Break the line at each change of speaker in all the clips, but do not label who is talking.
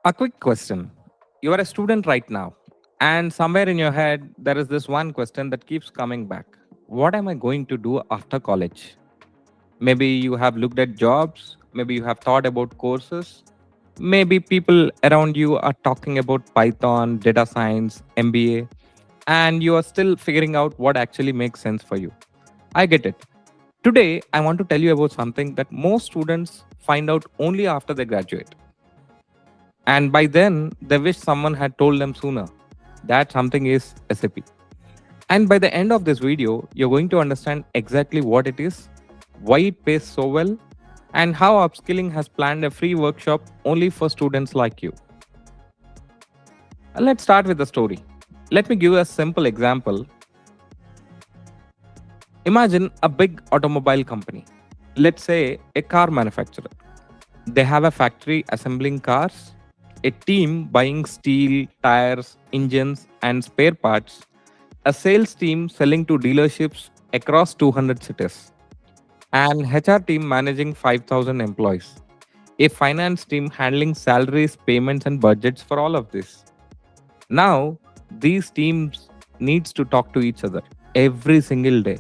A quick question. You are a student right now, and somewhere in your head, there is this one question that keeps coming back. What am I going to do after college? Maybe you have looked at jobs, maybe you have thought about courses, maybe people around you are talking about Python, data science, MBA, and you are still figuring out what actually makes sense for you. I get it. Today, I want to tell you about something that most students find out only after they graduate. And by then, they wish someone had told them sooner. That something is SAP. And by the end of this video, you're going to understand exactly what it is, why it pays so well, and how Upskilling has planned a free workshop only for students like you. Let's start with the story. Let me give you a simple example. Imagine a big automobile company. Let's say a car manufacturer. They have a factory assembling cars, a team buying steel, tires, engines, and spare parts, a sales team selling to dealerships across 200 cities, an HR team managing 5,000 employees, a finance team handling salaries, payments, and budgets for all of this. Now, these teams needs to talk to each other every single day.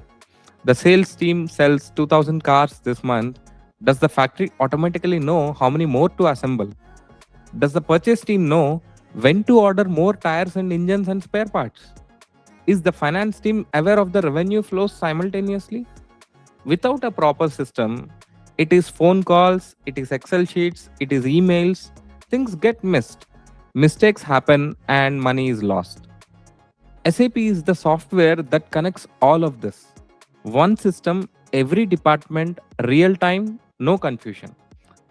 The sales team sells 2,000 cars this month. Does the factory automatically know how many more to assemble? Does the purchase team know when to order more tires and engines and spare parts? Is the finance team aware of the revenue flows simultaneously? Without a proper system, it is phone calls, it is Excel sheets, it is emails. Things get missed. Mistakes happen and money is lost. SAP is the software that connects all of this. One system, every department, real time, no confusion.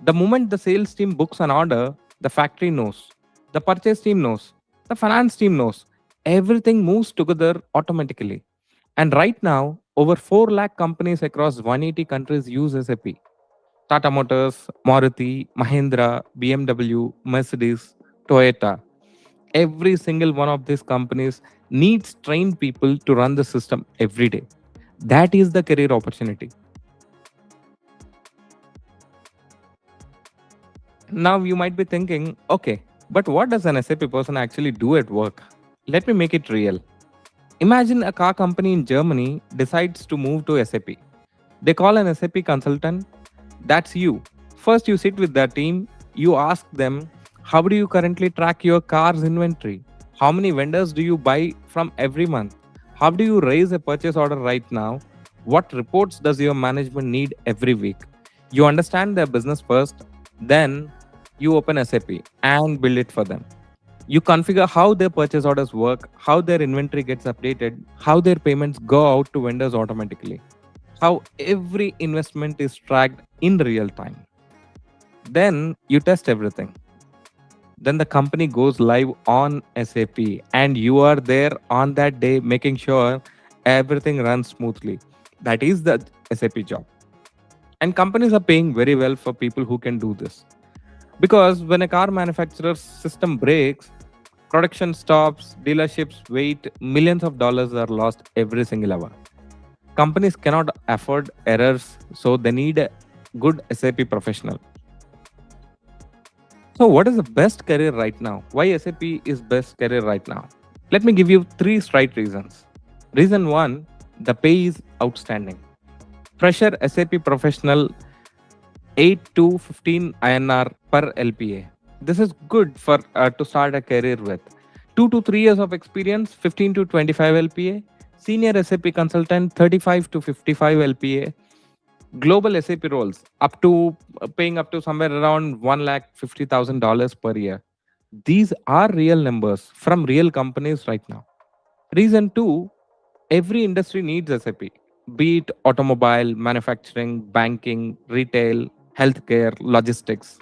The moment the sales team books an order, the factory knows, the purchase team knows, the finance team knows. Everything moves together automatically. And right now, over 4 lakh companies across 180 countries use SAP. Tata Motors, Maruti, Mahindra, BMW, Mercedes, Toyota. Every single one of these companies needs trained people to run the system every day. That is the career opportunity. Now you might be thinking, okay, but what does an SAP person actually do at work? Let me make it real. Imagine a car company in Germany decides to move to SAP. They call an SAP consultant. That's you. First, you sit with their team. You ask them, how do you currently track your car's inventory? How many vendors do you buy from every month? How do you raise a purchase order right now? What reports does your management need every week? You understand their business first, then you open SAP and build it for them. You configure how their purchase orders work, how their inventory gets updated, how their payments go out to vendors automatically, how every investment is tracked in real time. Then you test everything. Then the company goes live on SAP and you are there on that day making sure everything runs smoothly. That is the SAP job. And companies are paying very well for people who can do this. Because when a car manufacturer's system breaks, production stops, dealerships wait, millions of dollars are lost every single hour. Companies cannot afford errors, so they need a good SAP professional. So, what is the best career right now? Why SAP is best career right now? Let me give you three straight reasons. Reason one, the pay is outstanding. Fresher SAP professional 8 to 15 INR per LPA. This is good for to start a career with. 2 to 3 years of experience, 15 to 25 LPA. Senior SAP consultant, 35 to 55 LPA. Global SAP roles, up to paying up to somewhere around $150,000 per year. These are real numbers from real companies right now. Reason two, every industry needs SAP, be it automobile, manufacturing, banking, retail, healthcare, logistics.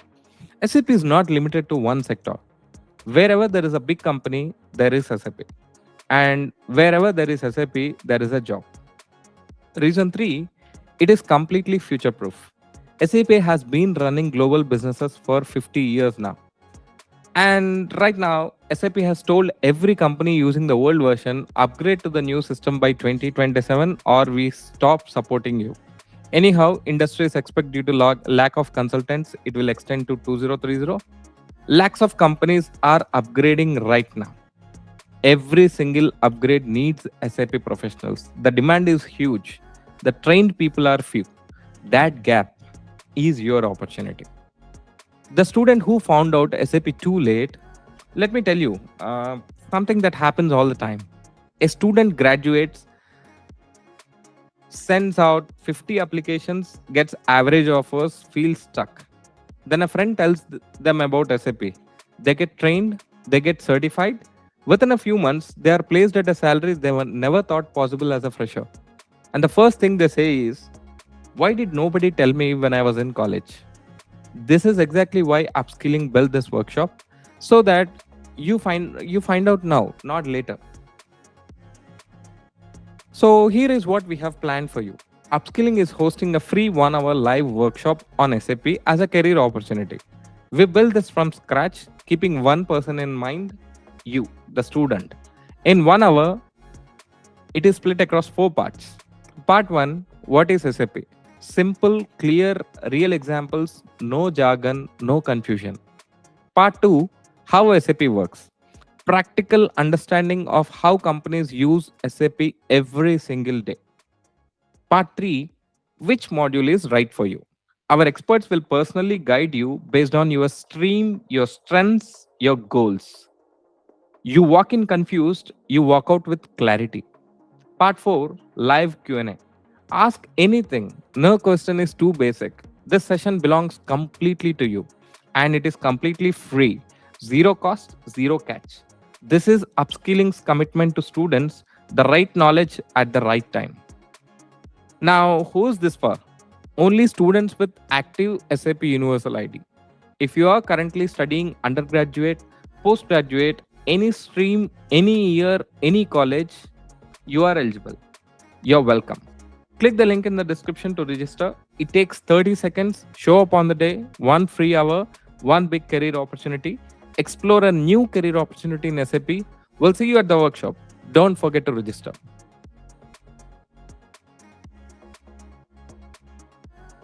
SAP is not limited to one sector. Wherever there is a big company, there is SAP. And wherever there is SAP, there is a job. Reason three, it is completely future proof. SAP has been running global businesses for 50 years now. And right now, SAP has told every company using the old version upgrade to the new system by 2027 or we stop supporting you. Anyhow, industries expect due to lack of consultants, it will extend to 2030. Lakhs of companies are upgrading right now. Every single upgrade needs SAP professionals. The demand is huge. The trained people are few. That gap is your opportunity. The student who found out SAP too late, let me tell you something that happens all the time. A student graduates, sends out 50 applications, gets average offers, feels stuck. Then a friend tells them about SAP. They get trained, they get certified. Within a few months, they are placed at a salary they were never thought possible as a fresher. And the first thing they say is, why did nobody tell me when I was in college? This is exactly why Upskilling built this workshop, so that you find out now, not later. So here is what we have planned for you. Upskilling is hosting a free 1 hour live workshop on SAP as a career opportunity. We built this from scratch, keeping one person in mind, you, the student. In 1 hour, it is split across 4 parts. Part 1, what is SAP? Simple, clear, real examples, no jargon, no confusion. Part 2, how SAP works. Practical understanding of how companies use SAP every single day. Part 3, which module is right for you. Our experts will personally guide you based on your stream, your strengths, your goals. You walk in confused, you walk out with clarity. Part 4, live Q&A. Ask anything. No question is too basic. This session belongs completely to you and it is completely free. Zero cost, zero catch. This is Upskilling's commitment to students, the right knowledge at the right time. Now, who is this for? Only students with active SAP Universal ID. If you are currently studying undergraduate, postgraduate, any stream, any year, any college, you are eligible. You're welcome. Click the link in the description to register. It takes 30 seconds. Show up on the day. One free hour, one big career opportunity. Explore a new career opportunity in SAP. We'll see you at the workshop. Don't forget to register.